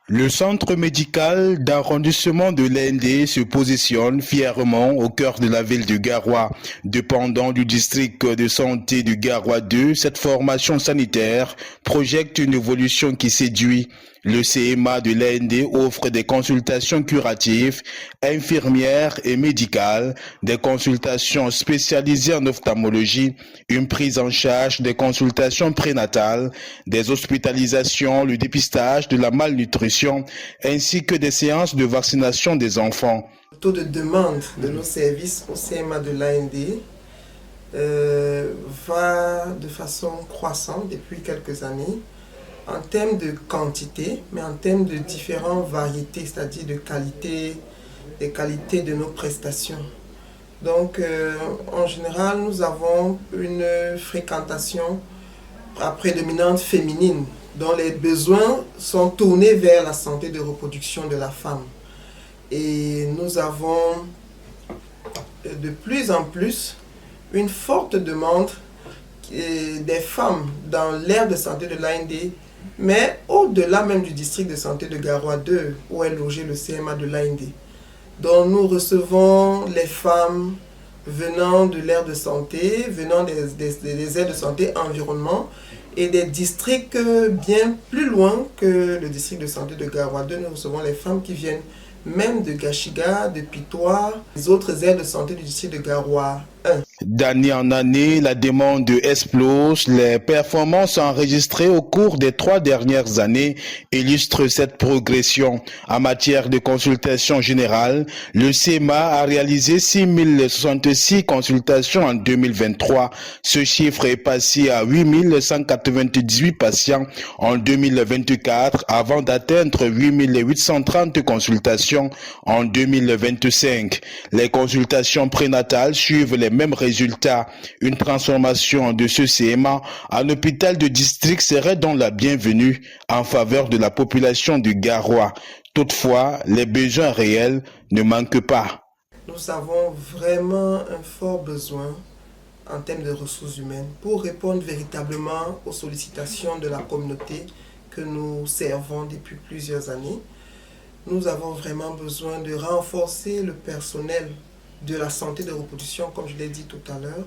Le centre médical d'arrondissement de l'Indé se positionne fièrement au cœur de la ville de Garoua. Dépendant du district de santé de Garoua 2, cette formation sanitaire projette une évolution qui séduit. Le CMA de l'Indé offre des consultations curatives, infirmières et médicales, des consultations spécialisées en ophtalmologie, une prise en charge des consultations prénatales, des hospitalisations, le dépistage de la malnutrition, ainsi que des séances de vaccination des enfants. Le taux de demande de nos services au CMA de l'AND va de façon croissante depuis quelques années en termes de quantité, mais en termes de différentes variétés, c'est-à-dire de qualité, des qualités de nos prestations. Donc, en général, nous avons une fréquentation à prédominante féminine, dont les besoins sont tournés vers la santé de reproduction de la femme. Et nous avons de plus en plus une forte demande des femmes dans l'aire de santé de l'AND, mais au-delà même du district de santé de Garoua 2, où est logé le CMA de l'AND. Donc nous recevons les femmes venant de l'aire de santé, venant des aires de santé environnement et des districts bien plus loin que le district de santé de Garoua 2. Nous recevons les femmes qui viennent même de Gachiga, de Pitois, les autres aires de santé du district de Garoua 1. D'année en année, la demande explose. Les performances enregistrées au cours des 3 dernières années illustrent cette progression. En matière de consultation générale, le CMA a réalisé 6066 consultations en 2023. Ce chiffre est passé à 8198 patients en 2024 avant d'atteindre 8830 consultations en 2025. Les consultations prénatales suivent les mêmes résultats. Une transformation de ce CMA en hôpital de district serait donc la bienvenue en faveur de la population de Garoua. Toutefois, les besoins réels ne manquent pas. Nous avons vraiment un fort besoin en termes de ressources humaines pour répondre véritablement aux sollicitations de la communauté que nous servons depuis plusieurs années. Nous avons vraiment besoin de renforcer le personnel de la santé de reproduction, comme je l'ai dit tout à l'heure.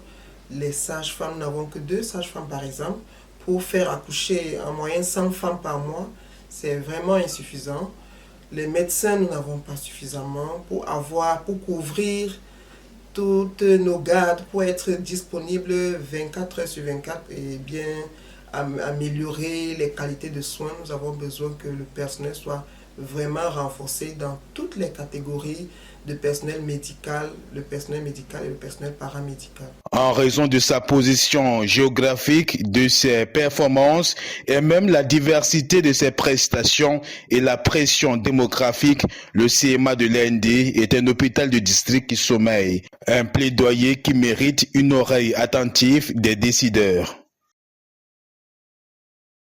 Les sages-femmes, nous n'avons que 2 sages-femmes par exemple, pour faire accoucher en moyenne 100 femmes par mois. C'est vraiment insuffisant. Les médecins, nous n'avons pas suffisamment pour couvrir toutes nos gardes, pour être disponibles 24 heures sur 24 et bien améliorer les qualités de soins. Nous avons besoin que le personnel soit vraiment renforcé dans toutes les catégories de personnel médical, le personnel médical et le personnel paramédical. En raison de sa position géographique, de ses performances et même la diversité de ses prestations et la pression démographique, le CMA de l'AND est un hôpital de district qui sommeille. Un plaidoyer qui mérite une oreille attentive des décideurs.